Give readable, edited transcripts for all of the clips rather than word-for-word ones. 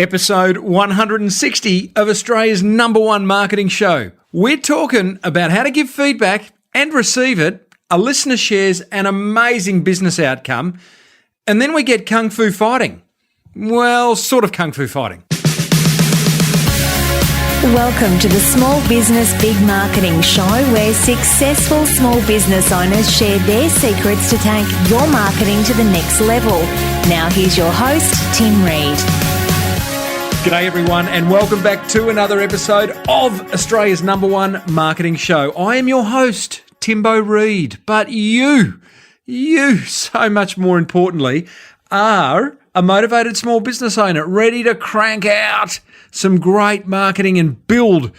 Episode 160 of Australia's #1 marketing show. We're talking about how to give feedback and receive it. A listener shares an amazing business outcome, and then we get kung fu fighting. Well, sort of kung fu fighting. Welcome to the Small Business Big Marketing Show, where successful small business owners share their secrets to take your marketing to the next level. Now here's your host, Tim Reid. G'day everyone, and welcome back to another episode of Australia's #1 marketing show. I am your host, Timbo Reid, but you, so much more importantly, are a motivated small business owner ready to crank out some great marketing and build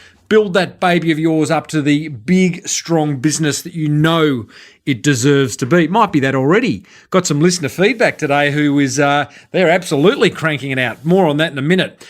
that baby of yours up to the big, strong business that you know it deserves to be. Might be that already. Got some listener feedback today who is, they're absolutely cranking it out. More on that in a minute.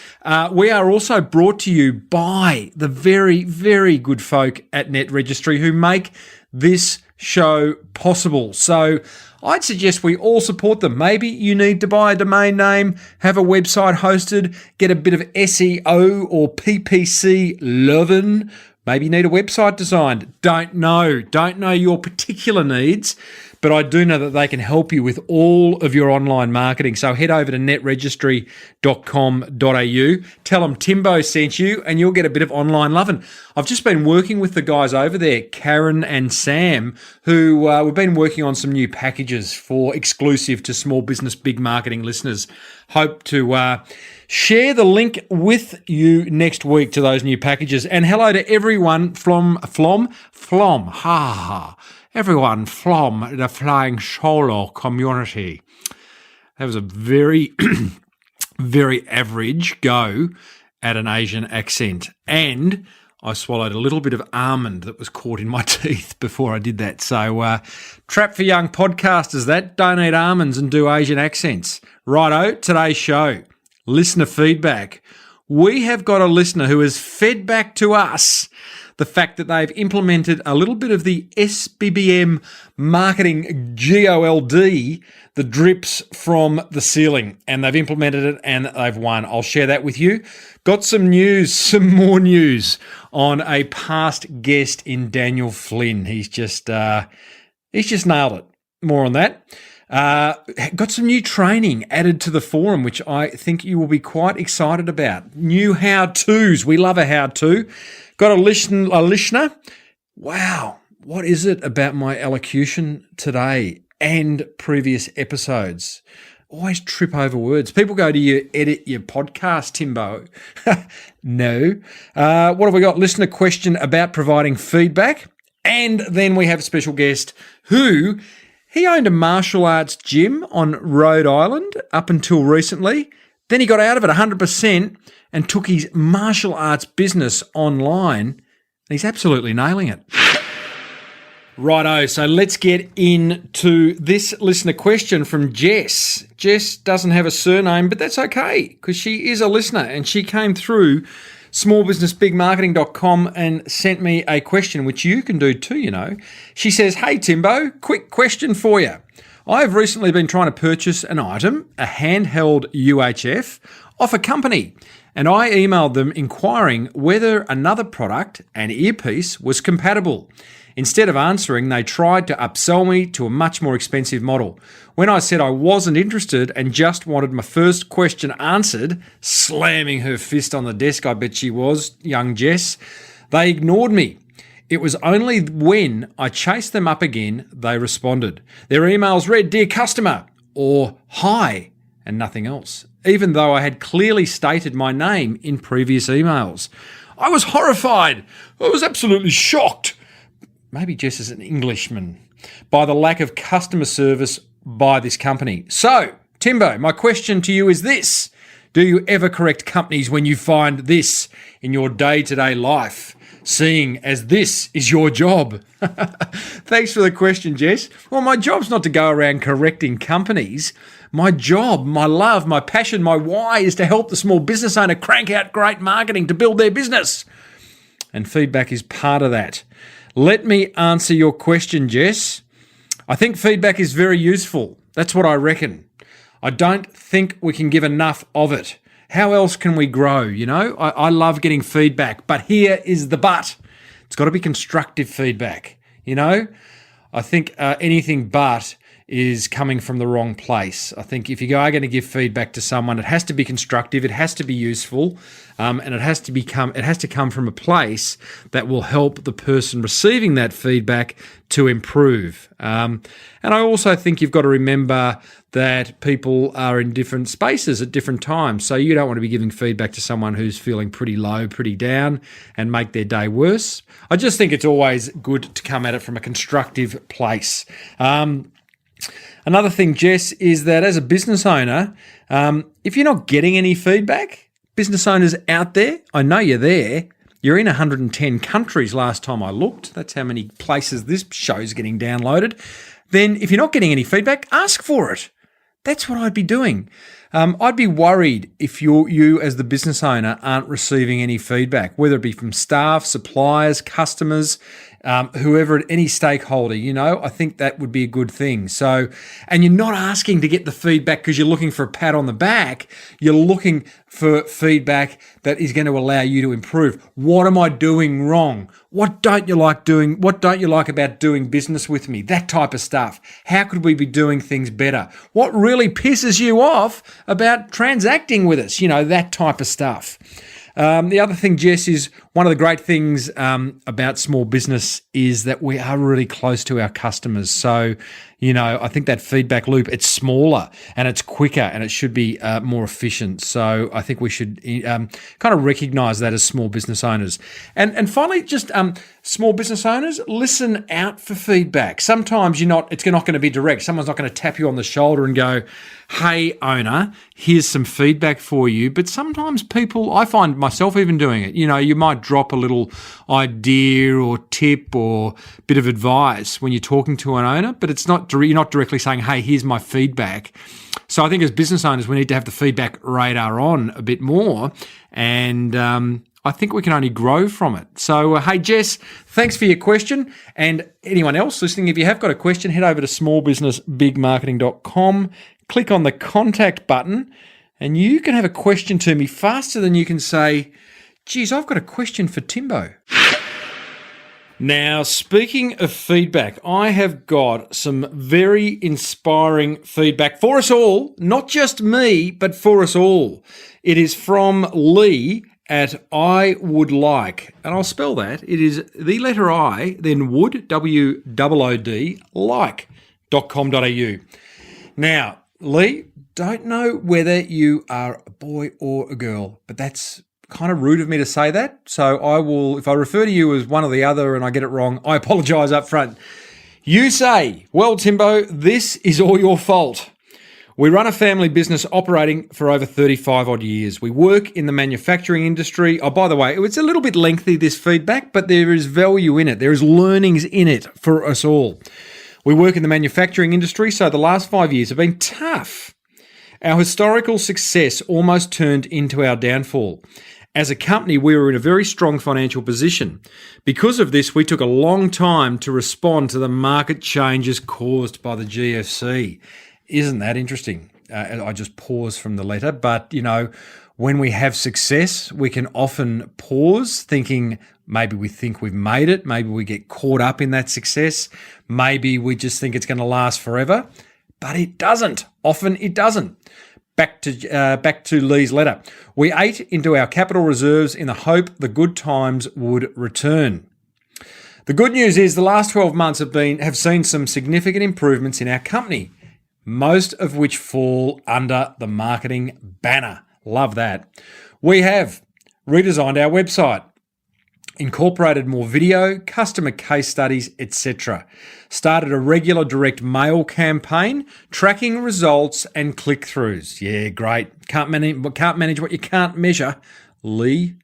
We are also brought to you by the very, very good folk at Net Registry who make this show possible. So I'd suggest we all support them. Maybe you need to buy a domain name, have a website hosted, get a bit of SEO or PPC lovin'. Maybe you need a website designed. Don't know your particular needs, but I do know that they can help you with all of your online marketing. So head over to netregistry.com.au, tell them Timbo sent you, and you'll get a bit of online loving. I've just been working with the guys over there, Karen and Sam, who we've been working on some new packages for exclusive to Small Business Big Marketing listeners. Hope to share the link with you next week to those new packages. And hello to everyone from everyone from the Flying Solo community. That was a very, very average go at an Asian accent. And I swallowed a little bit of almond that was caught in my teeth before I did that. So, trap for young podcasters, that. Don't eat almonds and do Asian accents. Righto, today's show, listener feedback. We have got a listener who has fed back to us the fact that they've implemented a little bit of the SBBM marketing GOLD, the drips from the ceiling, and they've implemented it and they've won. I'll share that with you. Got some more news on a past guest in Daniel Flynn. He's just nailed it. More on that. Got some new training added to the forum, which I think you will be quite excited about. New how-tos. We love a how-to. Got a listener. Wow, what is it about my elocution today and previous episodes? Always trip over words. People go to you, edit your podcast, Timbo. No. What have we got? Listener question about providing feedback. And then we have a special guest who, he owned a martial arts gym on Rhode Island up until recently. Then he got out of it 100% and took his martial arts business online. He's absolutely nailing it. Righto, so let's get into this listener question from Jess. Jess doesn't have a surname, but that's okay because she is a listener and she came through smallbusinessbigmarketing.com and sent me a question, which you can do too, you know. She says, "Hey Timbo, quick question for you. I have recently been trying to purchase an item, a handheld UHF, off a company, and I emailed them inquiring whether another product, an earpiece, was compatible. Instead of answering, they tried to upsell me to a much more expensive model. When I said I wasn't interested and just wanted my first question answered," slamming her fist on the desk, I bet she was, young Jess, "they ignored me. It was only when I chased them up again they responded. Their emails read, 'Dear customer,' or 'Hi,' and nothing else, even though I had clearly stated my name in previous emails. I was horrified. I was absolutely shocked." Maybe Jess is an Englishman, "by the lack of customer service by this company. So, Timbo, my question to you is this. Do you ever correct companies when you find this in your day-to-day life, seeing as this is your job?" Thanks for the question, Jess. Well, my job's not to go around correcting companies. My job, my love, my passion, my why is to help the small business owner crank out great marketing to build their business. And feedback is part of that. Let me answer your question, Jess. I think feedback is very useful. That's what I reckon. I don't think we can give enough of it. How else can we grow? You know, I love getting feedback, but here is the but. It's got to be constructive feedback. You know, I think anything but is coming from the wrong place. I think if you are going to give feedback to someone, it has to be constructive, it has to be useful, and it has to come from a place that will help the person receiving that feedback to improve. And I also think you've got to remember that people are in different spaces at different times. So you don't want to be giving feedback to someone who's feeling pretty low, pretty down, and make their day worse. I just think it's always good to come at it from a constructive place. Another thing, Jess, is that as a business owner, if you're not getting any feedback, business owners out there, I know you're there. You're in 110 countries last time I looked. That's how many places this show's getting downloaded. Then if you're not getting any feedback, ask for it. That's what I'd be doing. I'd be worried if you as the business owner aren't receiving any feedback, whether it be from staff, suppliers, customers, whoever, any stakeholder, you know, I think that would be a good thing. So, and you're not asking to get the feedback because you're looking for a pat on the back. You're looking for feedback that is going to allow you to improve. What am I doing wrong? What don't you like doing? What don't you like about doing business with me? That type of stuff. How could we be doing things better? What really pisses you off about transacting with us? You know, that type of stuff. The other thing, Jess, is one of the great things about small business is that we are really close to our customers. So, you know, I think that feedback loop, it's smaller and it's quicker and it should be more efficient. So I think we should kind of recognise that as small business owners. And finally, just small business owners, listen out for feedback. Sometimes it's not going to be direct. Someone's not going to tap you on the shoulder and go, hey, owner, here's some feedback for you. But sometimes people, I find myself even doing it, you know, you might drop a little idea or tip or bit of advice when you're talking to an owner, but you're not directly saying, hey, here's my feedback. So I think as business owners, we need to have the feedback radar on a bit more, and I think we can only grow from it. So, hey, Jess, thanks for your question. And anyone else listening, if you have got a question, head over to smallbusinessbigmarketing.com, click on the contact button, and you can have a question to me faster than you can say, geez, I've got a question for Timbo. Now, speaking of feedback, I have got some very inspiring feedback for us all, not just me, but for us all. It is from Lee at I Would Like, and I'll spell that. It is the letter I, then would, WOOD, like.com.au. Now, Lee, don't know whether you are a boy or a girl, but that's kind of rude of me to say that. So I will, if I refer to you as one or the other and I get it wrong, I apologise up front. You say, well, Timbo, this is all your fault. We run a family business operating for over 35 odd years. We work in the manufacturing industry. Oh, by the way, it's a little bit lengthy, this feedback, but there is value in it. There is learnings in it for us all. We work in the manufacturing industry, so the last 5 years have been tough. Our historical success almost turned into our downfall. As a company, we were in a very strong financial position. Because of this, we took a long time to respond to the market changes caused by the GFC. Isn't that interesting? I just pause from the letter, but, you know, when we have success, we can often pause thinking maybe we think we've made it, maybe we get caught up in that success, maybe we just think it's going to last forever, but it doesn't. Often it doesn't. Back to Lee's letter. We ate into our capital reserves in the hope the good times would return. The good news is the last 12 months have seen some significant improvements in our company, most of which fall under the marketing banner. Love that. We have redesigned our website, incorporated more video, customer case studies, etc. Started a regular direct mail campaign, tracking results and click-throughs. Yeah, great. Can't manage what you can't measure, Lee.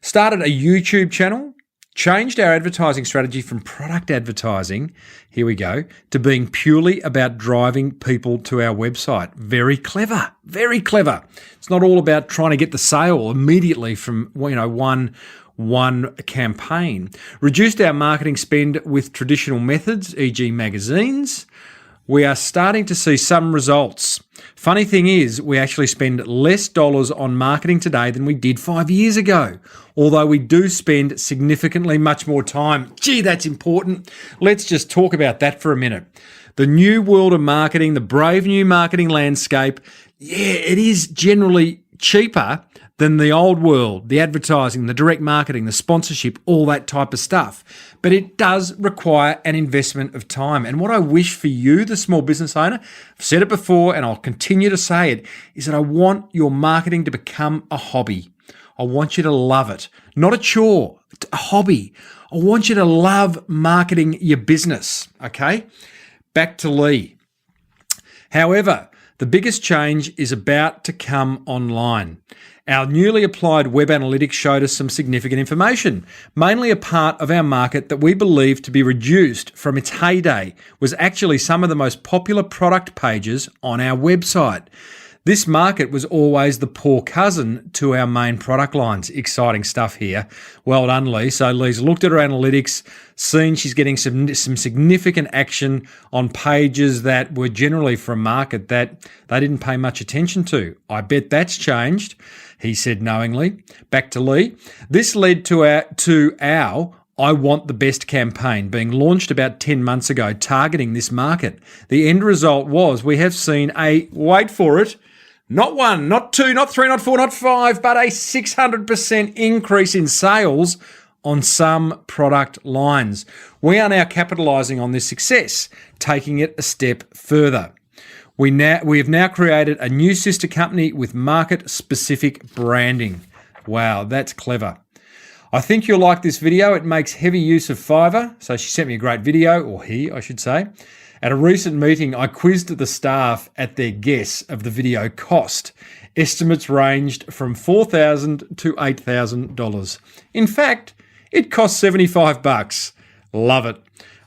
Started a YouTube channel, changed our advertising strategy from product advertising, here we go, to being purely about driving people to our website. Very clever, very clever. It's not all about trying to get the sale immediately from, you know, one campaign. Reduced our marketing spend with traditional methods, e.g. magazines. we are starting to see some results. Funny thing is, we actually spend less dollars on marketing today than we did 5 years ago, although we do spend significantly much more time. Gee, that's important. Let's just talk about that for a minute. The new world of marketing, the brave new marketing landscape, it is generally cheaper than the old world, the advertising, the direct marketing, the sponsorship, all that type of stuff. But it does require an investment of time. And what I wish for you, the small business owner, I've said it before and I'll continue to say it, is that I want your marketing to become a hobby. I want you to love it, not a chore, a hobby. I want you to love marketing your business, okay? Back to Lee. However, the biggest change is about to come online. Our newly applied web analytics showed us some significant information, mainly a part of our market that we believe to be reduced from its heyday was actually some of the most popular product pages on our website. This market was always the poor cousin to our main product lines. Exciting stuff here. Well done, Lee. So Lee's looked at her analytics, seen she's getting some significant action on pages that were generally from market that they didn't pay much attention to. I bet that's changed, he said knowingly. Back to Lee. This led to our I Want the Best campaign being launched about 10 months ago, targeting this market. The end result was we have seen wait for it, not one, not two, not three, not four, not five, but a 600% increase in sales on some product lines. We are now capitalising on this success, taking it a step further. We have now created a new sister company with market-specific branding. Wow, that's clever. I think you'll like this video. It makes heavy use of Fiverr. So she sent me a great video, or he, I should say. At a recent meeting, I quizzed the staff at their guess of the video cost. Estimates ranged from $4,000 to $8,000. In fact, it cost $75. Love it.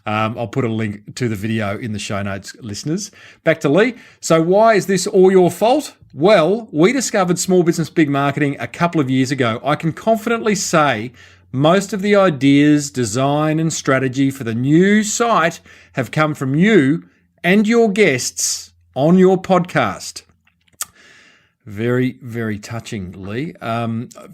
I'll put a link to the video in the show notes, listeners. Back to Lee. So why is this all your fault? Well, we discovered Small Business Big Marketing a couple of years ago. I can confidently say most of the ideas, design and strategy for the new site have come from you and your guests on your podcast. Very, very touching, Lee.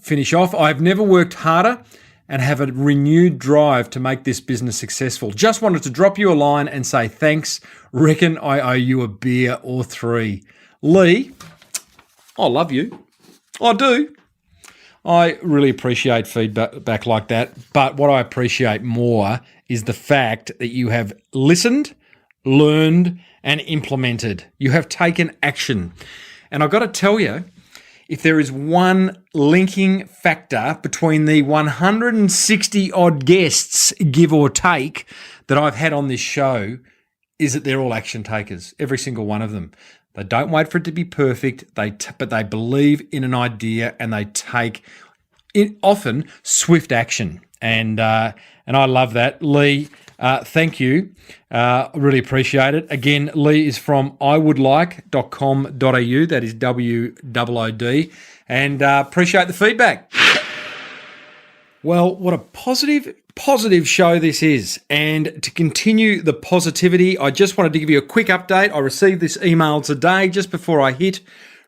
Finish off. I've never worked harder and have a renewed drive to make this business successful. Just wanted to drop you a line and say thanks. Reckon I owe you a beer or three. Lee, I love you. I do. I really appreciate feedback like that. But what I appreciate more is the fact that you have listened, learned, and implemented. You have taken action. And I've got to tell you, if there is one linking factor between the 160 odd guests, give or take, that I've had on this show, is that they're all action takers, every single one of them. They don't wait for it to be perfect, but they believe in an idea and they take often swift action. And I love that. Lee, thank you. Really appreciate it. Again, Lee is from iwouldlike.com.au. That is WOOD. And appreciate the feedback. Well, what a positive show this is. And to continue the positivity, I just wanted to give you a quick update. I received this email today just before I hit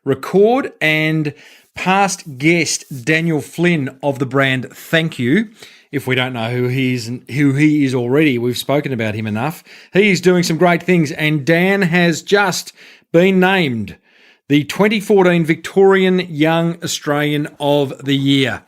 record, and past guest Daniel Flynn of the brand Thank You. If we don't know who he is already, we've spoken about him enough. He is doing some great things, and Dan has just been named the 2014 Victorian Young Australian of the Year.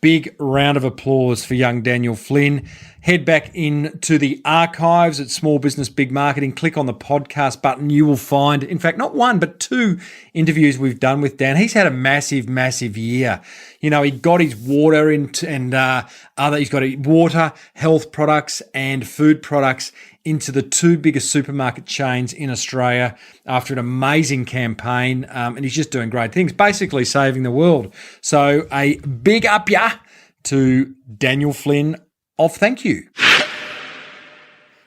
Big round of applause for young Daniel Flynn. Head back into the archives at Small Business Big Marketing. Click on the podcast button. You will find, in fact, not one, but two interviews we've done with Dan. He's had a massive year. You know, he got his water he's got water, health products and food products into the two biggest supermarket chains in Australia after an amazing campaign. And he's just doing great things, basically saving the world. So a big up ya to Daniel Flynn of Thank You.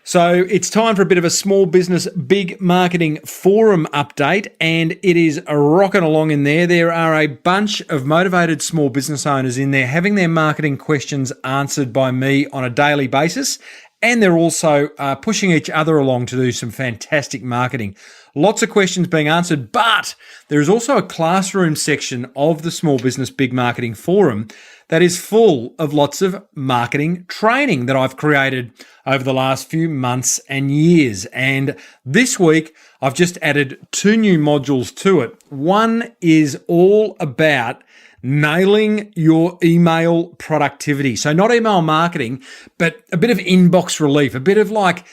So it's time for a bit of a Small Business Big Marketing Forum update, and it is rocking along in there. There are a bunch of motivated small business owners in there having their marketing questions answered by me on a daily basis, and they're also pushing each other along to do some fantastic marketing. Lots of questions being answered, but there is also a classroom section of the Small Business Big Marketing Forum that is full of lots of marketing training that I've created over the last few months and years. And this week, I've just added 2 new modules to it. One is all about nailing your email productivity. So not email marketing, but a bit of inbox relief, a bit of like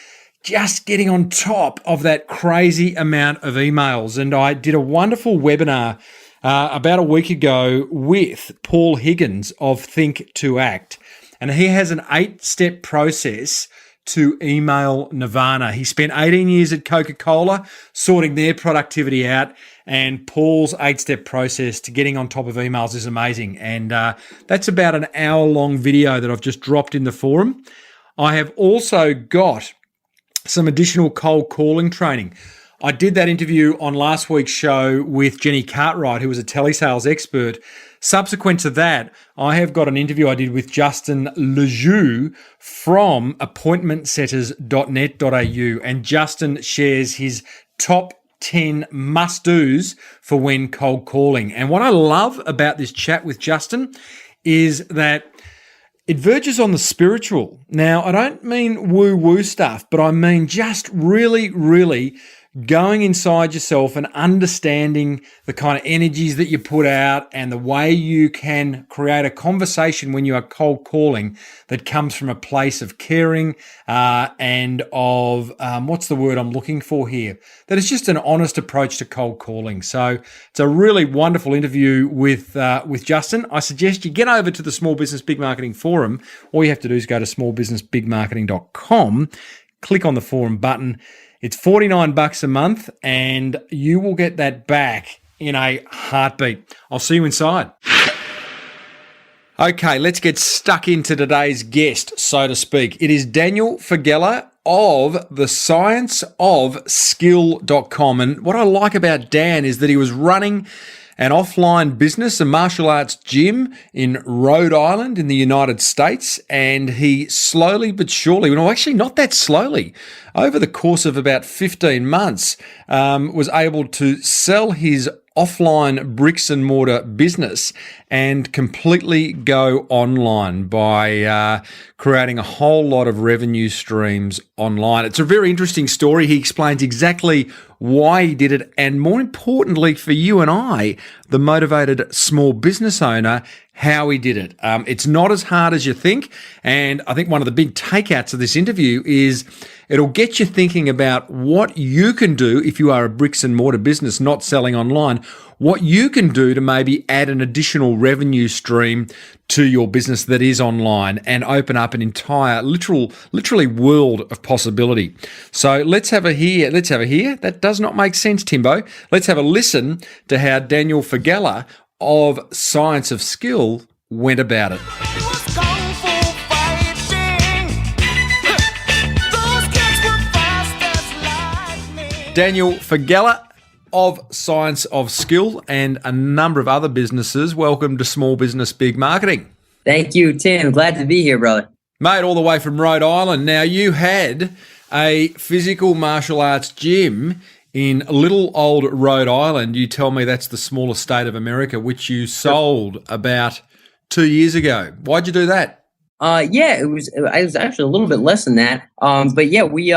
just getting on top of that crazy amount of emails. And I did a wonderful webinar about a week ago with Paul Higgins of Think to Act. And he has an 8-step process to email nirvana. He spent 18 years at Coca-Cola sorting their productivity out, and Paul's 8-step process to getting on top of emails is amazing. And that's about an hour-long video that I've just dropped in the forum. I have also got some additional cold calling training. I did that interview on last week's show with Jenny Cartwright, who was a telesales expert. Subsequent to that, I have got an interview I did with Justin Lejoux from appointmentsetters.net.au, and Justin shares his top 10 must-dos for when cold calling. And what I love about this chat with Justin is that it verges on the spiritual. Now, I don't mean woo-woo stuff, but I mean just really, really going inside yourself and understanding the kind of energies that you put out and the way you can create a conversation when you are cold calling that comes from a place of caring and of, what's the word I'm looking for here? That it's just an honest approach to cold calling. So it's a really wonderful interview with Justin. I suggest you get over to the Small Business Big Marketing Forum. All you have to do is go to smallbusinessbigmarketing.com, click on the forum button. It's $49 a month, and you will get that back in a heartbeat. I'll see you inside. Okay, let's get stuck into today's guest, so to speak. It is Daniel Faggella of the scienceofskill.com. And what I like about Dan is that he was running an offline business, a martial arts gym in Rhode Island in the United States. And he slowly but surely, well, actually not that slowly, over the course of about 15 months, was able to sell his offline bricks and mortar business and completely go online by creating a whole lot of revenue streams online. It's a very interesting story. He explains exactly why he did it, and more importantly for you and I, the motivated small business owner, how he did it. It's not as hard as you think, and I think one of the big takeouts of this interview is it'll get you thinking about what you can do if you are a bricks and mortar business not selling online, what you can do to maybe add an additional revenue stream to your business that is online and open up an entire literally world of possibility. So let's have a hear. That does not make sense, Timbo. Let's have a listen to how Daniel Faggella of Science of Skill went about it. Daniel Faggella of Science of Skill and a number of other businesses. Welcome to Small Business Big Marketing. Thank you, Tim. Glad to be here, brother. Mate, all the way from Rhode Island. Now, you had a physical martial arts gym in little old Rhode Island. You tell me that's the smallest state of America, which you sold about 2 years ago. Why'd you do that? It was actually a little bit less than that. But yeah, we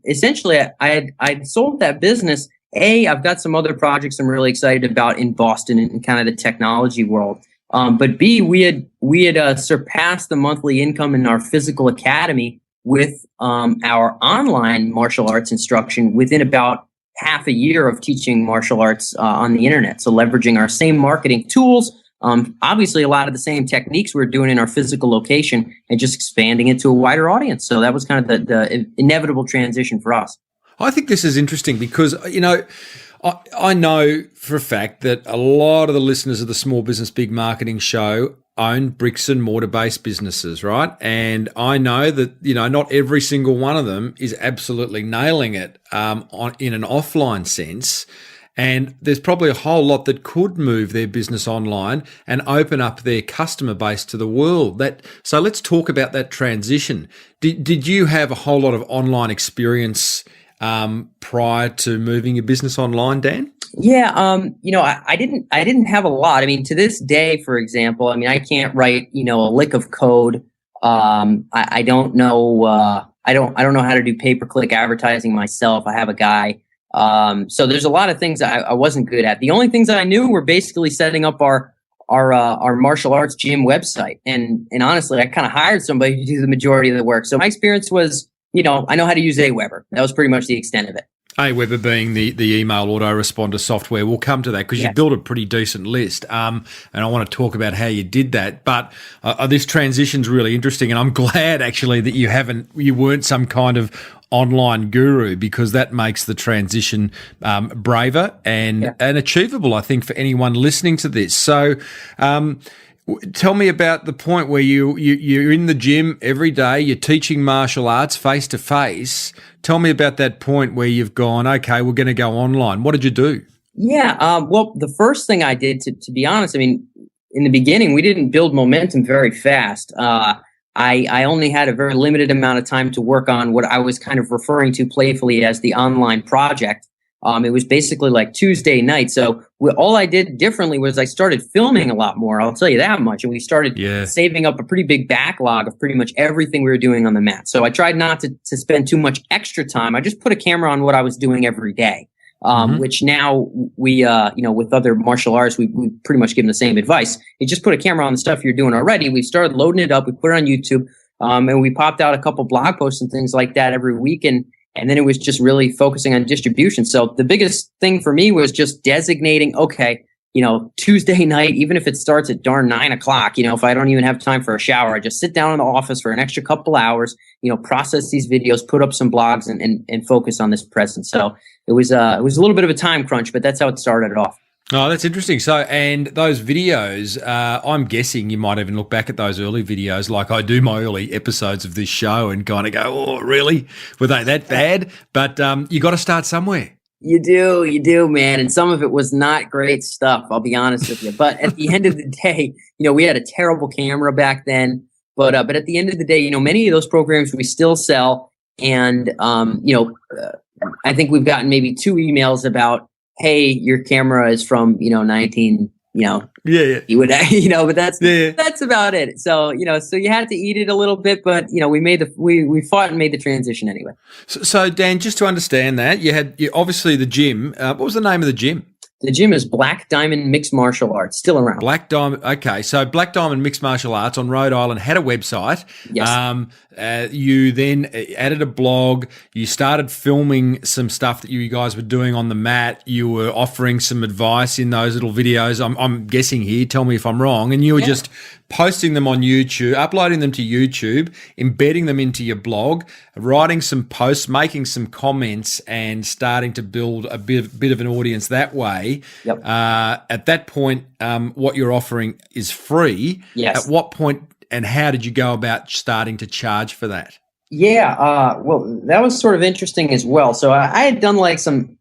essentially I'd sold that business. I've got some other projects I'm really excited about in Boston and kind of the technology world. But B, we had surpassed the monthly income in our physical academy with our online martial arts instruction within about half a year of teaching martial arts on the internet. So leveraging our same marketing tools, obviously a lot of the same techniques we're doing in our physical location and just expanding it to a wider audience. So that was kind of the inevitable transition for us. I think this is interesting because, you know, I know for a fact that a lot of the listeners of the Small Business Big Marketing Show own bricks and mortar based businesses, right? And I know that, you know, not every single one of them is absolutely nailing it in an offline sense. And there's probably a whole lot that could move their business online and open up their customer base to the world. So let's talk about that transition. Did you have a whole lot of online experience prior to moving your business online, Dan? Yeah, I didn't have a lot. I mean, to this day, for example, I mean, I can't write, a lick of code. I don't know. I don't know how to do pay-per-click advertising myself. I have a guy. So there's a lot of things I wasn't good at. The only things that I knew were basically setting up our martial arts gym website. And honestly, I kind of hired somebody to do the majority of the work. So my experience was, I know how to use Aweber. That was pretty much the extent of it. Aweber being the email autoresponder software. We'll come to that because you built a pretty decent list. And I want to talk about how you did that. But this transition's really interesting. And I'm glad actually that you weren't some kind of online guru, because that makes the transition braver and achievable, I think, for anyone listening to this. So tell me about the point where you're in the gym every day, you're teaching martial arts face to face. Tell me about that point where you've gone, okay, we're going to go online. What did you do? Yeah, well, the first thing I did, to be honest, I mean, in the beginning, we didn't build momentum very fast. I only had a very limited amount of time to work on what I was kind of referring to playfully as the online project. It was basically like Tuesday night. So all I did differently was I started filming a lot more. I'll tell you that much. And we started saving up a pretty big backlog of pretty much everything we were doing on the mat. So I tried not to spend too much extra time. I just put a camera on what I was doing every day, which now we, with other martial arts, we pretty much give them the same advice. You just put a camera on the stuff you're doing already. We started loading it up. We put it on YouTube, and we popped out a couple blog posts and things like that every week. And then it was just really focusing on distribution. So the biggest thing for me was just designating, okay, Tuesday night, even if it starts at darn 9 o'clock, if I don't even have time for a shower, I just sit down in the office for an extra couple hours, process these videos, put up some blogs and focus on this presence. So it was a little bit of a time crunch, but that's how it started off. Oh, that's interesting. So, and those videos, I'm guessing you might even look back at those early videos like I do my early episodes of this show and kind of go, oh, really? Were they that bad? But you got to start somewhere. You do, man. And some of it was not great stuff, I'll be honest with you. But at the end of the day, we had a terrible camera back then. But at the end of the day, many of those programs we still sell. And, I think we've gotten maybe 2 emails about, hey, your camera is from, 19, you would, but that's about it. So, so you had to eat it a little bit, but, we fought and made the transition anyway. So Dan, just to understand that, you obviously the gym, what was the name of the gym? The gym is Black Diamond Mixed Martial Arts, still around. Black Diamond, okay. So Black Diamond Mixed Martial Arts on Rhode Island had a website. Yes. You then added a blog. You started filming some stuff that you guys were doing on the mat. You were offering some advice in those little videos. I'm guessing here. Tell me if I'm wrong. And you were just posting them on YouTube, uploading them to YouTube, embedding them into your blog, writing some posts, making some comments, and starting to build a bit of an audience that way. Yep. At that point, what you're offering is free. Yes. At what point and how did you go about starting to charge for that? Yeah, well, that was sort of interesting as well. So I had done like some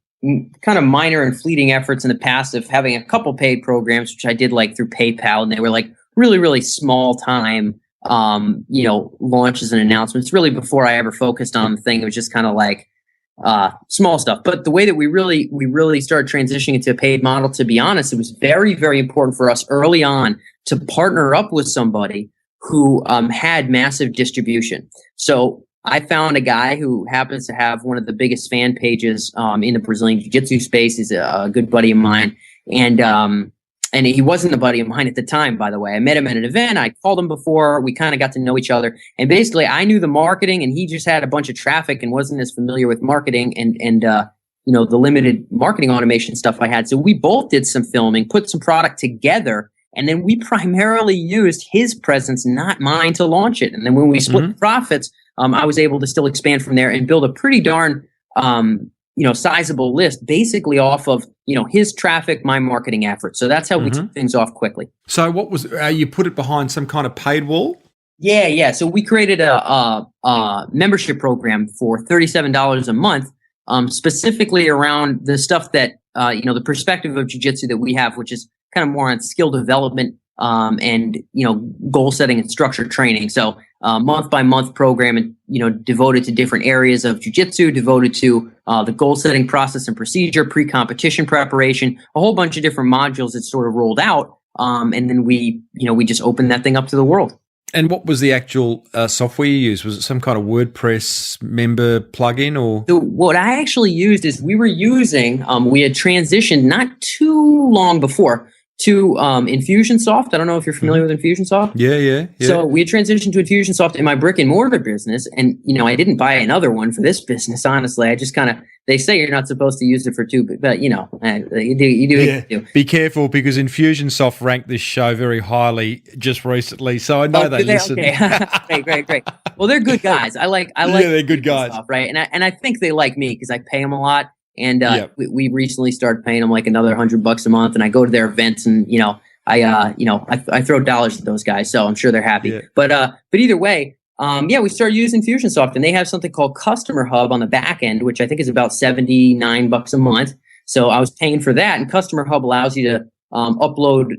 kind of minor and fleeting efforts in the past of having a couple paid programs, which I did like through PayPal, and they were like really, really small time, launches and announcements. Really before I ever focused on the thing, it was just kind of like small stuff. But the way that we really started transitioning into a paid model, to be honest, it was very, very important for us early on to partner up with somebody who had massive distribution. So I found a guy who happens to have one of the biggest fan pages in the Brazilian Jiu-Jitsu space. He's a good buddy of mine. And he wasn't a buddy of mine at the time, by the way. I met him at an event. I called him before. We kind of got to know each other. And basically, I knew the marketing, and he just had a bunch of traffic and wasn't as familiar with marketing and the limited marketing automation stuff I had. So we both did some filming, put some product together, and then we primarily used his presence, not mine, to launch it. And then when we split the profits, I was able to still expand from there and build a pretty darn sizable list basically off of, his traffic, my marketing efforts. So that's how we took things off quickly. So what was, you put it behind some kind of paid wall? Yeah. So we created a membership program for $37 a month, specifically around the stuff that, the perspective of jiu-jitsu that we have, which is kind of more on skill development, and, goal setting and structured training. So, month by month program and, devoted to different areas of jiu-jitsu, devoted to, the goal setting process and procedure, pre-competition preparation, a whole bunch of different modules that sort of rolled out. And then we just opened that thing up to the world. And what was the actual software you used? Was it some kind of WordPress member plugin or? So what I actually used is we had transitioned not too long before to Infusionsoft. I don't know if you're familiar with Infusionsoft. Yeah. So we had transitioned to Infusionsoft in my brick and mortar business. And, I didn't buy another one for this business, honestly. I just they say you're not supposed to use it for two, but you do. Yeah. Be careful because Infusionsoft ranked this show very highly just recently. So I know they listen. Okay. Great. Well, they're good guys. I like. Yeah, they're good guys. Right. And I think they like me because I pay them a lot. And we recently started paying them like another $100 a month, and I go to their events, and I throw dollars at those guys, so I'm sure they're happy. Yeah. But either way, we started using Infusionsoft, and they have something called Customer Hub on the back end, which I think is about $79 a month. So I was paying for that, and Customer Hub allows you to upload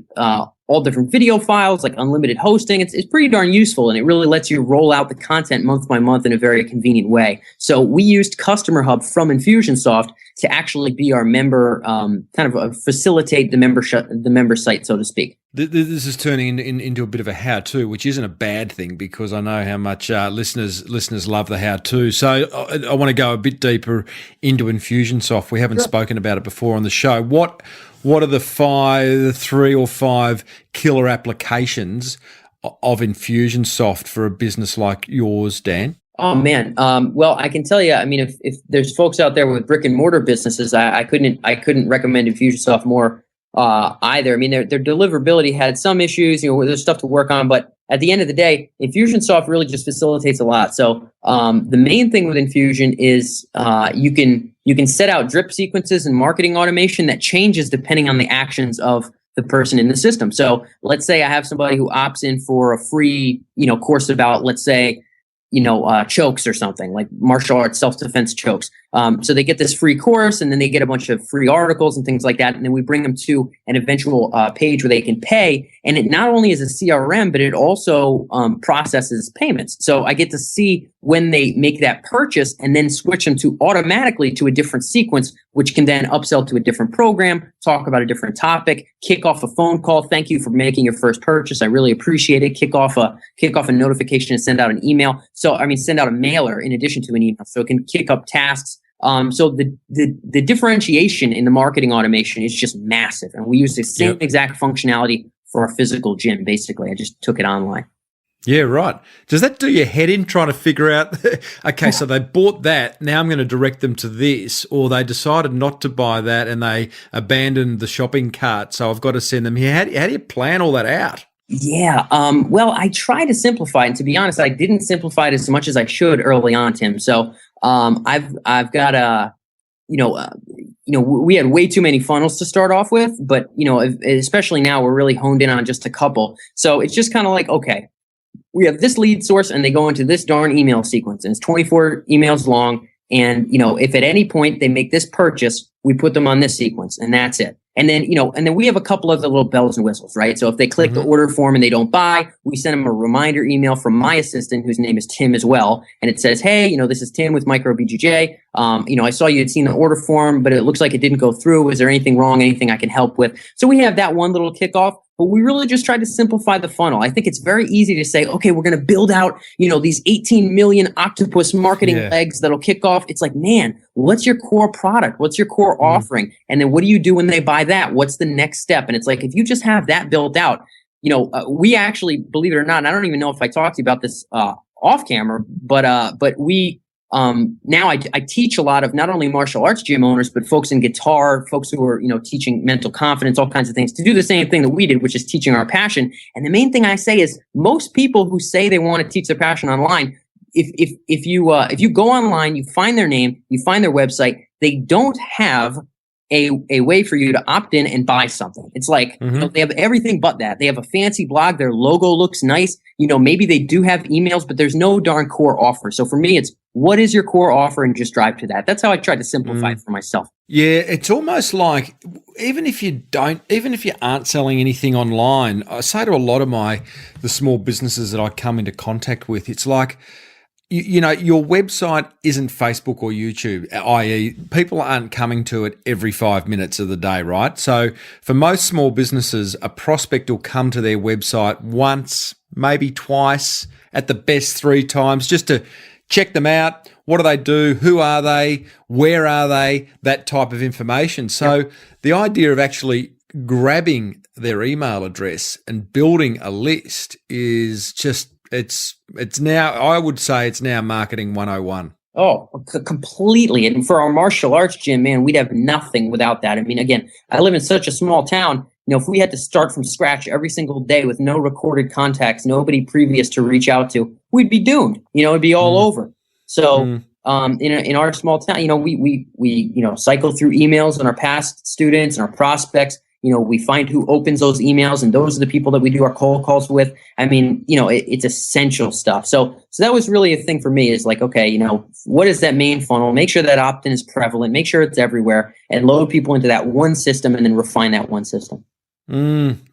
all different video files, like unlimited hosting. It's pretty darn useful, and it really lets you roll out the content month by month in a very convenient way. So we used Customer Hub from Infusionsoft to actually be our member, facilitate the member site, so to speak. This is turning into a bit of a how-to, which isn't a bad thing because I know how much listeners love the how-to. So I want to go a bit deeper into Infusionsoft. We haven't spoken about it before on the show. What are the 3 or 5 killer applications of Infusionsoft for a business like yours, Dan? Oh man. Well, I can tell you, I mean, if there's folks out there with brick and mortar businesses, I couldn't recommend Infusionsoft more, either. I mean, their deliverability had some issues, there's stuff to work on, but at the end of the day, Infusionsoft really just facilitates a lot. So, the main thing with Infusion is, you can set out drip sequences and marketing automation that changes depending on the actions of the person in the system. So let's say I have somebody who opts in for a free, course about, let's say, chokes or something like martial arts self-defense chokes. So they get this free course, and then they get a bunch of free articles and things like that. And then we bring them to an eventual page where they can pay. And it not only is a CRM, but it also processes payments. So I get to see when they make that purchase and then switch them to automatically to a different sequence, which can then upsell to a different program, talk about a different topic, kick off a phone call. Thank you for making your first purchase. I really appreciate it. Kick off a notification and send out an email. Send out a mailer in addition to an email. So it can kick up tasks. So the differentiation in the marketing automation is just massive. And we use the same exact functionality for our physical gym. Basically, I just took it online. Yeah, right. Does that do your head in trying to figure out, okay, so they bought that, now I'm going to direct them to this, or they decided not to buy that and they abandoned the shopping cart, so I've got to send them here. How do you plan all that out? Yeah. Well, I try to simplify it. And to be honest, I didn't simplify it as much as I should early on, Tim. So, I've got we had way too many funnels to start off with, but, especially now we're really honed in on just a couple. So it's just kind of like, okay, we have this lead source and they go into this darn email sequence, and it's 24 emails long. And, if at any point they make this purchase, we put them on this sequence, and that's it. And then, we have a couple of the little bells and whistles, right? So if they click the order form and they don't buy, we send them a reminder email from my assistant, whose name is Tim as well. And it says, hey, this is Tim with Micro BJJ. I saw you had seen the order form, but it looks like it didn't go through. Is there anything wrong? Anything I can help with? So we have that one little kickoff. But we really just tried to simplify the funnel. I think it's very easy to say, okay, we're going to build out, these 18 million octopus marketing legs that'll kick off. It's like, man, what's your core product? What's your core offering? And then what do you do when they buy that? What's the next step? And it's like, if you just have that built out, we actually, believe it or not, and I don't even know if I talked to you about this off camera, but we now I teach a lot of not only martial arts gym owners, but folks in guitar, folks who are, teaching mental confidence, all kinds of things, to do the same thing that we did, which is teaching our passion. And the main thing I say is, most people who say they want to teach their passion online, if you go online, you find their name, you find their website, they don't have a way for you to opt in and buy something. It's like, they have everything but that. They have a fancy blog. Their logo looks nice. Maybe they do have emails, but there's no darn core offer. So for me, it's what is your core offer and just drive to that. That's how I try to simplify it for myself. Yeah, it's almost like even if you aren't selling anything online, I say to a lot of the small businesses that I come into contact with, it's like, your website isn't Facebook or YouTube, i.e. people aren't coming to it every 5 minutes of the day, right? So for most small businesses, a prospect will come to their website once, maybe twice, at the best 3 times, just to check them out. What do they do? Who are they? Where are they? That type of information. So the idea of actually grabbing their email address and building a list is just, it's now, I would say it's now marketing 101. Oh, completely. And for our martial arts gym, man, we'd have nothing without that. I mean, again, I live in such a small town. If we had to start from scratch every single day with no recorded contacts, nobody previous to reach out to, we'd be doomed. It'd be all over. So, in our small town, we cycle through emails on our past students and our prospects. We find who opens those emails, and those are the people that we do our cold calls with. I mean, it's essential stuff. So that was really a thing for me, is like, okay, what is that main funnel? Make sure that opt-in is prevalent, make sure it's everywhere, and load people into that one system and then refine that one system.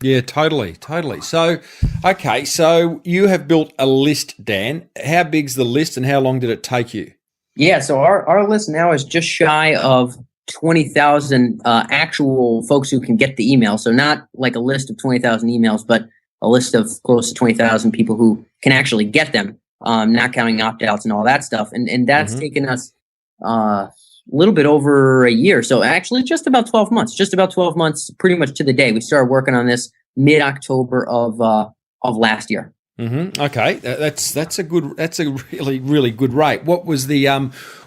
Yeah, totally. So, okay, so you have built a list, Dan. How big's the list and how long did it take you? Yeah, so our list now is just shy of 20,000 actual folks who can get the email. So not like a list of 20,000 emails, but a list of close to 20,000 people who can actually get them, not counting opt-outs and all that stuff. And that's taken us a little bit over a year. So actually just about 12 months, pretty much to the day. We started working on this mid-October of last year. Okay, that's a really, really good rate. What was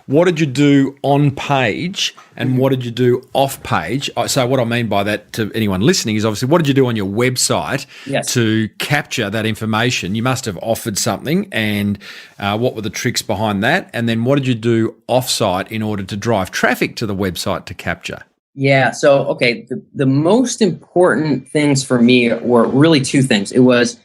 what did you do on page and what did you do off page? So what I mean by that to anyone listening is obviously what did you do on your website to capture that information? You must have offered something, and what were the tricks behind that? And then what did you do offsite in order to drive traffic to the website to capture? Yeah. So, okay, the most important things for me were really 2 things. It was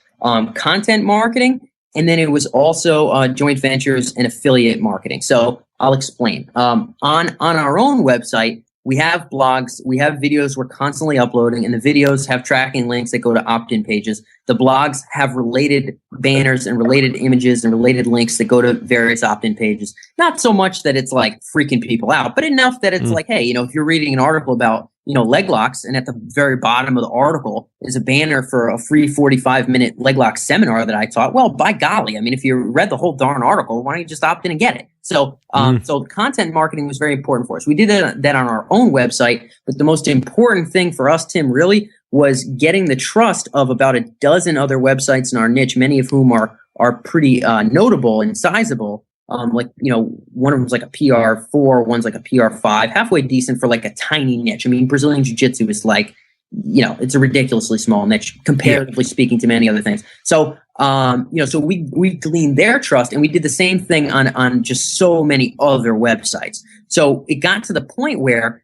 content marketing, and then it was also joint ventures and affiliate marketing. So I'll explain. On our own website, we have blogs, we have videos we're constantly uploading, and the videos have tracking links that go to opt-in pages. The blogs have related banners and related images and related links that go to various opt-in pages. Not so much that it's like freaking people out, but enough that it's like, hey, if you're reading an article about leg locks, and at the very bottom of the article is a banner for a free 45-minute leg lock seminar that I taught. Well, by golly, I mean, if you read the whole darn article, why don't you just opt in and get it? So, so content marketing was very important for us. We did that on our own website, but the most important thing for us, Tim, really was getting the trust of about a dozen other websites in our niche, many of whom are pretty notable and sizable. One of them's like a PR4, one's like a PR5, halfway decent for like a tiny niche. I mean, Brazilian Jiu-Jitsu is like, it's a ridiculously small niche, comparatively speaking to many other things. So, so we gleaned their trust, and we did the same thing on just so many other websites. So it got to the point where,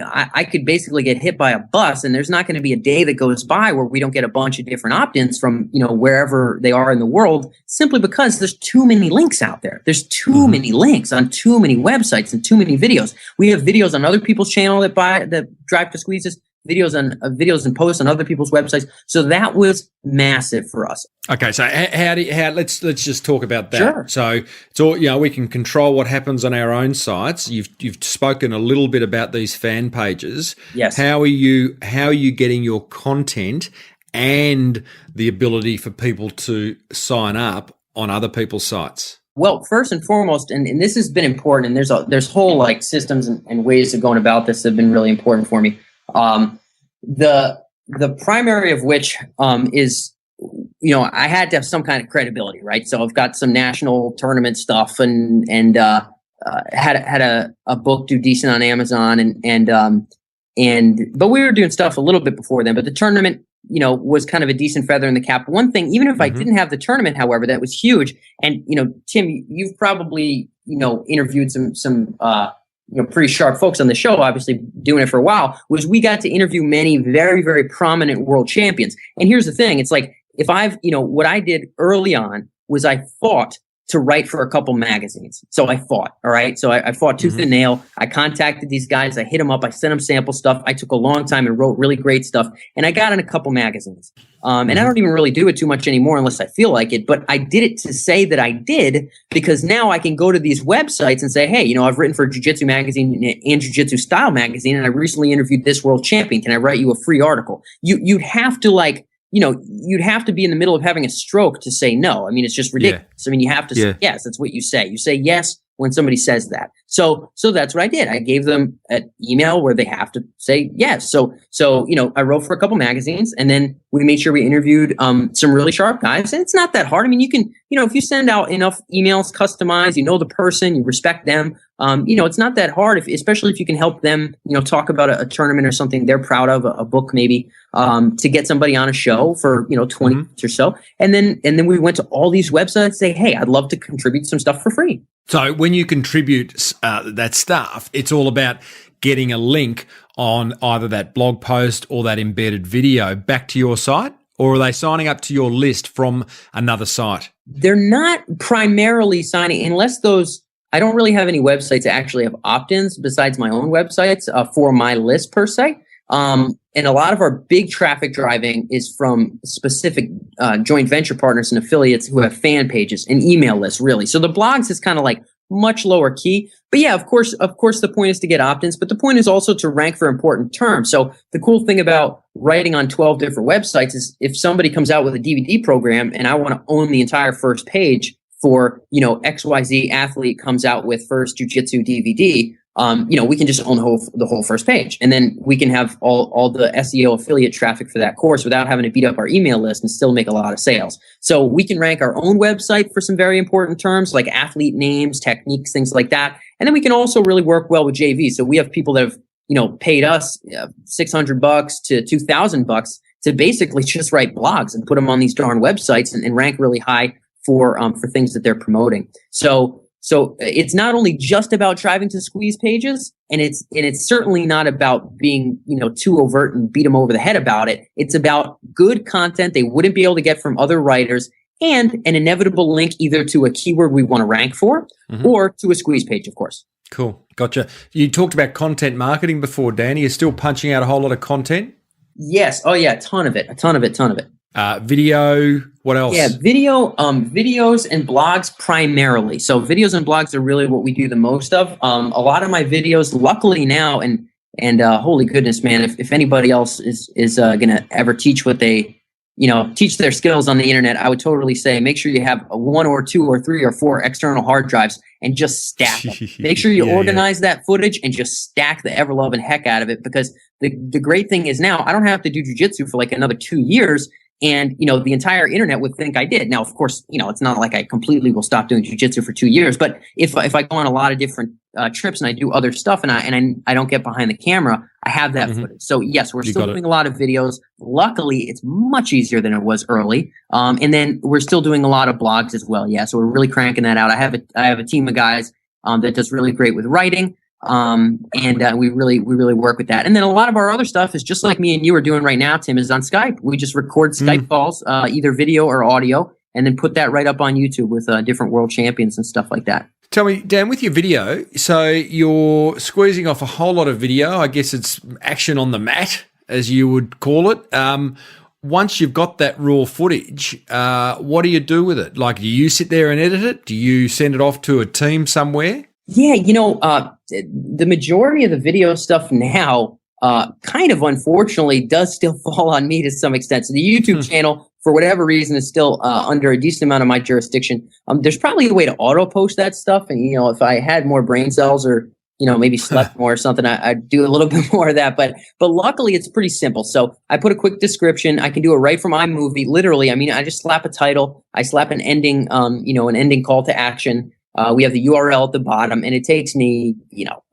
I could basically get hit by a bus, and there's not going to be a day that goes by where we don't get a bunch of different opt-ins from, wherever they are in the world, simply because there's too many links out there. There's too many links on too many websites and too many videos. We have videos on other people's channel that drive to squeezes, videos and posts on other people's websites. So that was massive for us. Okay, so let's just talk about that. Sure. So it's all, we can control what happens on our own sites. You've spoken a little bit about these fan pages. Yes. How are you getting your content and the ability for people to sign up on other people's sites? Well, first and foremost, and this has been important, and there's whole like systems and ways of going about this that have been really important for me. The primary of which is, I had to have some kind of credibility, right? So I've got some national tournament stuff, and had a book do decent on Amazon, but we were doing stuff a little bit before then. But the tournament, was kind of a decent feather in the cap. One thing, even if I didn't have the tournament, however, that was huge. And Tim, you've probably interviewed some pretty sharp folks on the show, obviously doing it for a while, was we got to interview many very, very prominent world champions. And here's the thing. It's like, if what I did early on was I fought to write for a couple magazines. So I fought, all right? So I fought tooth and nail. I contacted these guys. I hit them up. I sent them sample stuff. I took a long time and wrote really great stuff. And I got in a couple magazines. And I don't even really do it too much anymore unless I feel like it. But I did it to say that I did, because now I can go to these websites and say, hey, I've written for Jiu-Jitsu Magazine and Jiu-Jitsu Style Magazine, and I recently interviewed this world champion. Can I write you a free article? You'd have to you'd have to be in the middle of having a stroke to say no. I mean, it's just ridiculous. Yeah. I mean, you have to say yes. That's what you say. You say yes when somebody says that. So that's what I did. I gave them an email where they have to say yes. So I wrote for a couple magazines, and then we made sure we interviewed some really sharp guys. And it's not that hard. I mean, you can, if you send out enough emails, customized, the person, you respect them. It's not that hard, especially if you can help them, talk about a tournament or something they're proud of, a book maybe, to get somebody on a show for, 20 minutes or so. And then we went to all these websites and say, hey, I'd love to contribute some stuff for free. So when you contribute that stuff, it's all about getting a link on either that blog post or that embedded video back to your site, or are they signing up to your list from another site? They're not primarily signing, unless I don't really have any websites that actually have opt-ins besides my own websites for my list per se. And a lot of our big traffic driving is from specific joint venture partners and affiliates who have fan pages and email lists, really. So the blogs is kind of like much lower key. But yeah, of course, the point is to get opt-ins, but the point is also to rank for important terms. So the cool thing about writing on 12 different websites is if somebody comes out with a DVD program and I want to own the entire first page for, XYZ athlete comes out with first jiu-jitsu DVD, we can just own the whole first page. And then we can have all the SEO affiliate traffic for that course without having to beat up our email list and still make a lot of sales. So we can rank our own website for some very important terms like athlete names, techniques, things like that. And then we can also really work well with JV. So we have people that have, paid us $600 to $2,000 to basically just write blogs and put them on these darn websites and rank really high for things that they're promoting. So it's not only just about driving to squeeze pages, and it's certainly not about being, too overt and beat them over the head about it. It's about good content they wouldn't be able to get from other writers, and an inevitable link either to a keyword we want to rank for or to a squeeze page, of course. Cool. Gotcha. You talked about content marketing before, Danny. You're still punching out a whole lot of content? Yes. Oh yeah. A ton of it. Video, what else? Yeah, videos and blogs primarily. So videos and blogs are really what we do the most of. A lot of my videos, luckily now, and holy goodness, man, if anybody else is going to ever teach what they, teach their skills on the internet, I would totally say make sure you have a 1 or 2 or 3 or 4 external hard drives and just stack them. Make sure you organize that footage and just stack the ever-loving heck out of it, because the great thing is now I don't have to do jiu-jitsu for like another 2 years. And, the entire internet would think I did. Now, of course, it's not like I completely will stop doing jiu-jitsu for 2 years. But if I go on a lot of different trips and I do other stuff and I don't get behind the camera, I have that footage. So yes, we're still doing a lot of videos. Luckily, it's much easier than it was early. And then we're still doing a lot of blogs as well. Yeah, so we're really cranking that out. I have a team of guys that does really great with writing. And we really work with that. And then a lot of our other stuff is just like me and you are doing right now, Tim, is on Skype. We just record Skype calls, either video or audio, and then put that right up on YouTube with different world champions and stuff like that. Tell me, Dan, with your video, so you're squeezing off a whole lot of video. I guess it's action on the mat, as you would call it. Once you've got that raw footage, what do you do with it? Like, do you sit there and edit it? Do you send it off to a team somewhere? Yeah, the majority of the video stuff now, kind of unfortunately, does still fall on me to some extent. So the YouTube channel, for whatever reason, is still under a decent amount of my jurisdiction. There's probably a way to auto post that stuff, and if I had more brain cells or maybe slept more or something, I'd do a little bit more of that. But luckily, it's pretty simple. So I put a quick description. I can do it right from iMovie. Literally, I just slap a title. I slap an ending, an ending call to action. We have the URL at the bottom, and it takes me,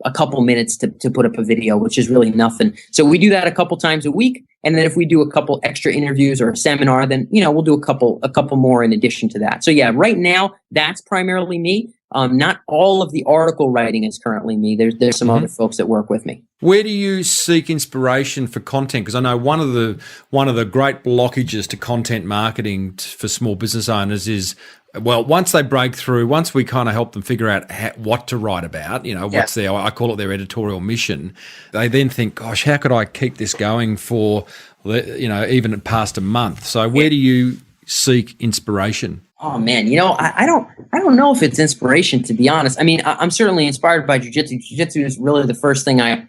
a couple minutes to put up a video, which is really nothing. So we do that a couple times a week. And then if we do a couple extra interviews or a seminar, then, we'll do a couple more in addition to that. So yeah, right now, that's primarily me. Not all of the article writing is currently me. There's some other folks that work with me. Where do you seek inspiration for content? Because I know one of the great blockages to content marketing for small business owners is, well, once they break through, once we kind of help them figure out what to write about, what's their, I call it their editorial mission, they then think, gosh, how could I keep this going for, even past a month? So where do you seek inspiration? Oh man, I don't know if it's inspiration, to be honest. I mean, I'm certainly inspired by jiu-jitsu. Jiu-jitsu is really the first thing I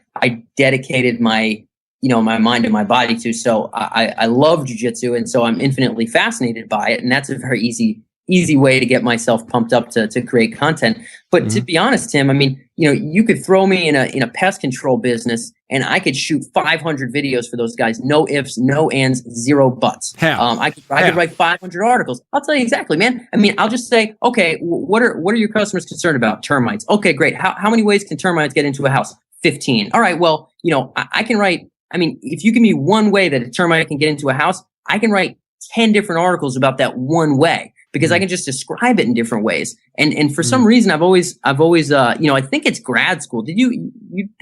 dedicated my mind and my body to. So I love jiu-jitsu, and so I'm infinitely fascinated by it. And that's a very easy way to get myself pumped up to create content. But to be honest, Tim, I mean, you could throw me in a pest control business and I could shoot 500 videos for those guys. No ifs, no ands, zero buts. How? I could write 500 articles. I'll tell you exactly, man. I mean, I'll just say, okay, what are your customers concerned about? Termites. Okay, great. How many ways can termites get into a house? 15. All right. Well, I can write, I mean, if you give me one way that a termite can get into a house, I can write 10 different articles about that one way, because I can just describe it in different ways. And for some reason, I've always, I think it's grad school. Did you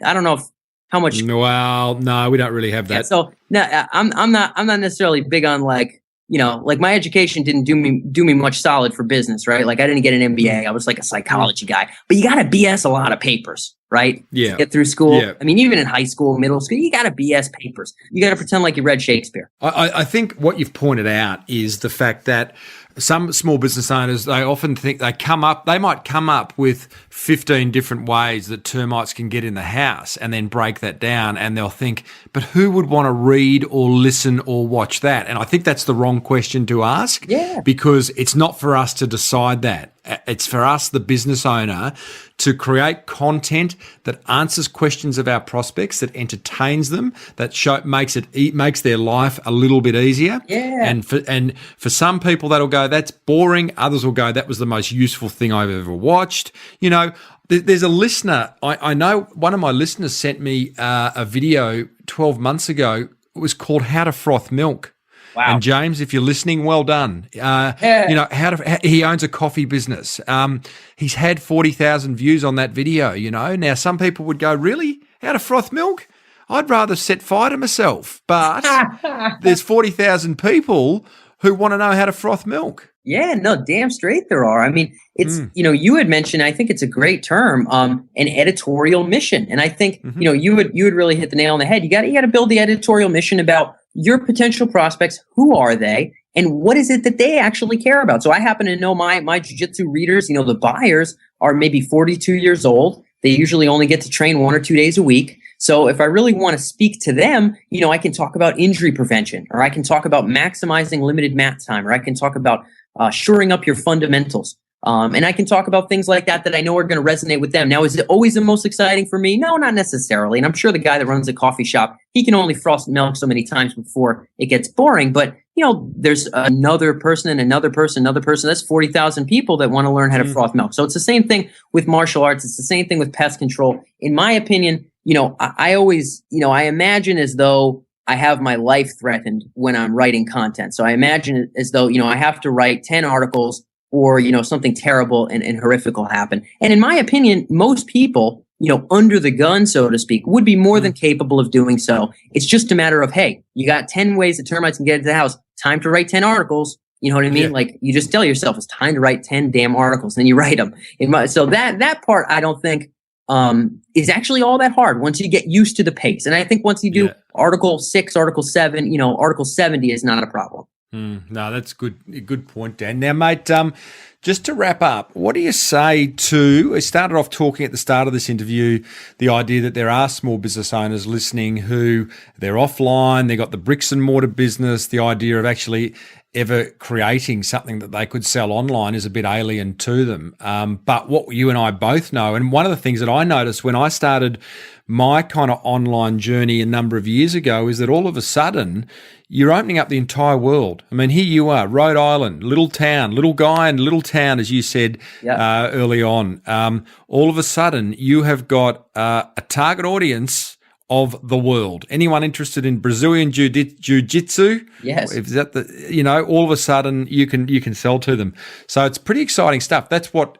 I don't know how much. Well, no, we don't really have that. Yeah, so no, I'm not necessarily big on like my education didn't do me much solid for business, right? Like I didn't get an MBA. I was like a psychology guy, but you got to BS a lot of papers, right? Yeah. To get through school. Yeah. I mean, even in high school, middle school, you got to BS papers. You got to pretend like you read Shakespeare. I think what you've pointed out is the fact that some small business owners, they often think they might come up with 15 different ways that termites can get in the house and then break that down, and they'll think, but who would want to read or listen or watch that? And I think that's the wrong question to ask, because it's not for us to decide that. It's for us, the business owner, to create content that answers questions of our prospects, that entertains them, that makes their life a little bit easier. Yeah. And for some people, that'll go, that's boring. Others will go, that was the most useful thing I've ever watched. There's a listener. I know one of my listeners sent me a video 12 months ago. It was called "How to Froth Milk." Wow. And James, if you're listening, well done. He owns a coffee business. He's had 40,000 views on that video, Now, some people would go, really? How to froth milk? I'd rather set fire to myself. But there's 40,000 people who want to know how to froth milk. Yeah, no, damn straight there are. I mean, it's, you had mentioned, I think it's a great term, an editorial mission. And I think, you would really hit the nail on the head. You got to build the editorial mission about your potential prospects. Who are they? And what is it that they actually care about? So I happen to know my jiu-jitsu readers, the buyers are maybe 42 years old. They usually only get to train 1 or 2 days a week. So if I really want to speak to them, I can talk about injury prevention, or I can talk about maximizing limited mat time, or I can talk about shoring up your fundamentals. And I can talk about things like that I know are going to resonate with them. Now, is it always the most exciting for me? No, not necessarily. And I'm sure the guy that runs a coffee shop, he can only froth milk so many times before it gets boring. But, there's another person and another person. That's 40,000 people that want to learn how to froth milk. So it's the same thing with martial arts. It's the same thing with pest control. In my opinion, I always, I imagine as though I have my life threatened when I'm writing content. So I imagine it as though, I have to write 10 articles or, something terrible and horrific will happen. And in my opinion, most people, under the gun, so to speak, would be more than capable of doing so. It's just a matter of, hey, you got 10 ways that termites can get into the house. Time to write 10 articles. You know what I mean? Yeah. Like you just tell yourself it's time to write 10 damn articles, and then you write them. So that part, I don't think is actually all that hard once you get used to the pace. And I think once you do Article 6, Article 7, Article 70 is not a problem. No, that's good. A good point, Dan. Now, mate, just to wrap up, what do you say to, I started off talking at the start of this interview, the idea that there are small business owners listening who they're offline, they got the bricks and mortar business, the idea of actually ever creating something that they could sell online is a bit alien to them. But what you and I both know, and one of the things that I noticed when I started my kind of online journey a number of years ago is that all of a sudden you're opening up the entire world. I mean, here you are, Rhode Island, little town, little guy in little town, as you said early on. All of a sudden you have got a target audience of the world. Anyone interested in Brazilian jiu-jitsu? Yes. Is that all of a sudden you can sell to them. So it's pretty exciting stuff. That's what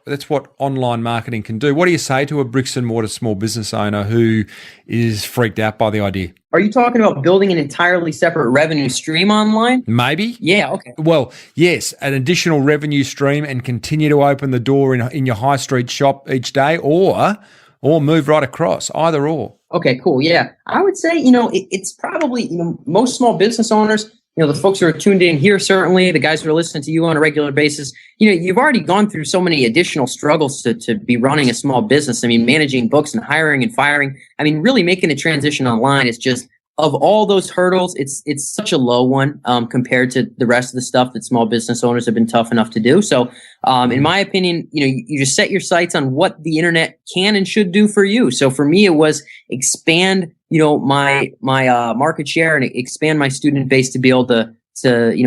online marketing can do. What do you say to a bricks and mortar small business owner who is freaked out by the idea? Are you talking about building an entirely separate revenue stream online? Maybe. Yeah, okay. Well, yes, an additional revenue stream and continue to open the door in your high street shop each day, or move right across, either or. Okay, cool. Yeah. I would say, it's probably, most small business owners, the folks who are tuned in here, certainly the guys who are listening to you on a regular basis, you've already gone through so many additional struggles to be running a small business. I mean, managing books and hiring and firing. I mean, really making a transition online is just, of all those hurdles, it's such a low one compared to the rest of the stuff that small business owners have been tough enough to do. So, in my opinion, you just set your sights on what the internet can and should do for you. So for me, it was expand, my market share and expand my student base to be able to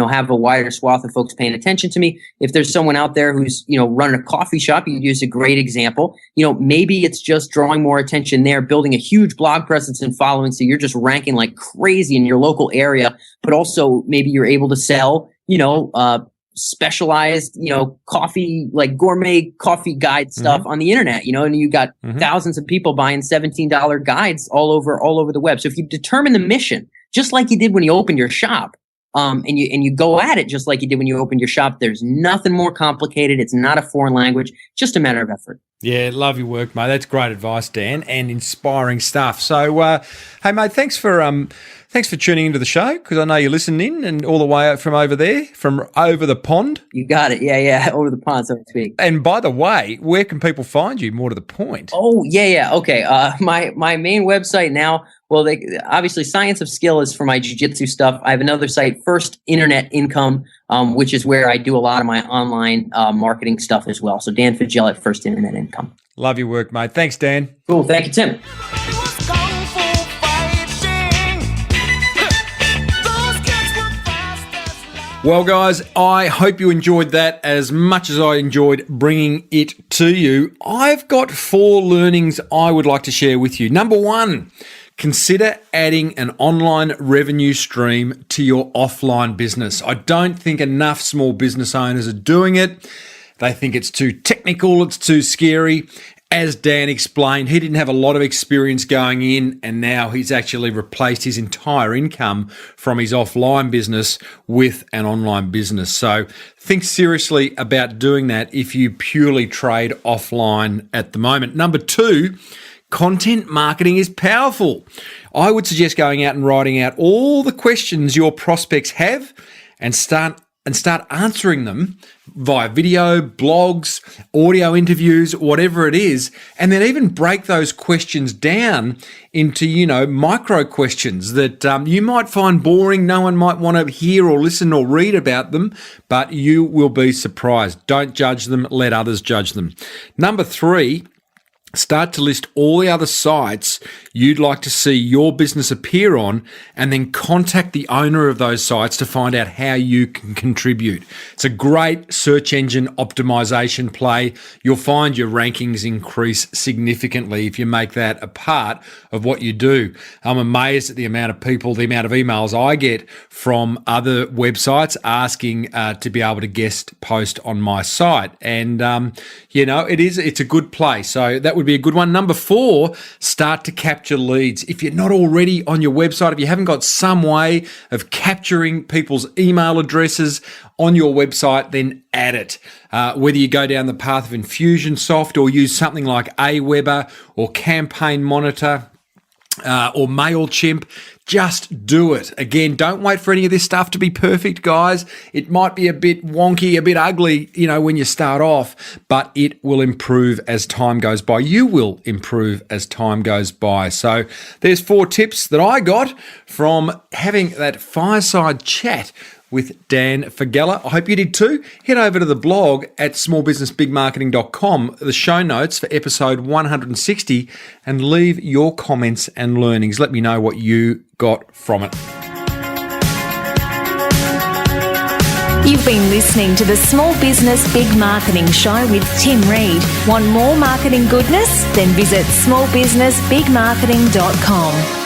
have a wider swath of folks paying attention to me. If there's someone out there who's, running a coffee shop, you use a great example. Maybe it's just drawing more attention there, building a huge blog presence and following. So you're just ranking like crazy in your local area, but also maybe you're able to sell, specialized, coffee, like gourmet coffee guide stuff on the internet, and you got thousands of people buying $17 guides all over the web. So if you determine the mission, just like you did when you opened your shop, and you go at it just like you did when you opened your shop, there's nothing more complicated. It's not a foreign language, just a matter of effort. Yeah, love your work, mate. That's great advice, Dan, and inspiring stuff. So, hey, mate, thanks for tuning into the show, because I know you're listening in and all the way from over there, from over the pond. You got it. Yeah, over the pond, so to speak. And by the way, where can people find you, more to the point? Oh, yeah. Okay. My main website now, well, obviously Science of Skill is for my jiu-jitsu stuff. I have another site, First Internet Income, which is where I do a lot of my online marketing stuff as well. So Dan Faggella at First Internet Income. Love your work, mate. Thanks, Dan. Cool. Thank you, Tim. Well, guys, I hope you enjoyed that as much as I enjoyed bringing it to you. I've got 4 learnings I would like to share with you. Number 1, consider adding an online revenue stream to your offline business. I don't think enough small business owners are doing it. They think it's too technical, it's too scary. As Dan explained, he didn't have a lot of experience going in, and now he's actually replaced his entire income from his offline business with an online business. So think seriously about doing that if you purely trade offline at the moment. Number 2, content marketing is powerful. I would suggest going out and writing out all the questions your prospects have and start answering them via video, blogs, audio interviews, whatever it is, and then even break those questions down into, micro questions that you might find boring. No one might want to hear or listen or read about them, but you will be surprised. Don't judge them. Let others judge them. Number 3, start to list all the other sites you'd like to see your business appear on, and then contact the owner of those sites to find out how you can contribute. It's a great search engine optimization play. You'll find your rankings increase significantly if you make that a part of what you do. I'm amazed at the amount of emails I get from other websites asking to be able to guest post on my site. And, it's a good play. So that would be a good one. Number 4, start to capture leads. If you're not already on your website, if you haven't got some way of capturing people's email addresses on your website, then add it. Whether you go down the path of Infusionsoft or use something like Aweber or Campaign Monitor, or MailChimp, just do it. Again, don't wait for any of this stuff to be perfect, guys. It might be a bit wonky, a bit ugly, when you start off, but it will improve as time goes by. You will improve as time goes by. So there's 4 tips that I got from having that fireside chat with Dan Faggella. I hope you did too. Head over to the blog at smallbusinessbigmarketing.com, the show notes for episode 160, and leave your comments and learnings. Let me know what you got from it. You've been listening to the Small Business Big Marketing Show with Tim Reid. Want more marketing goodness? Then visit smallbusinessbigmarketing.com.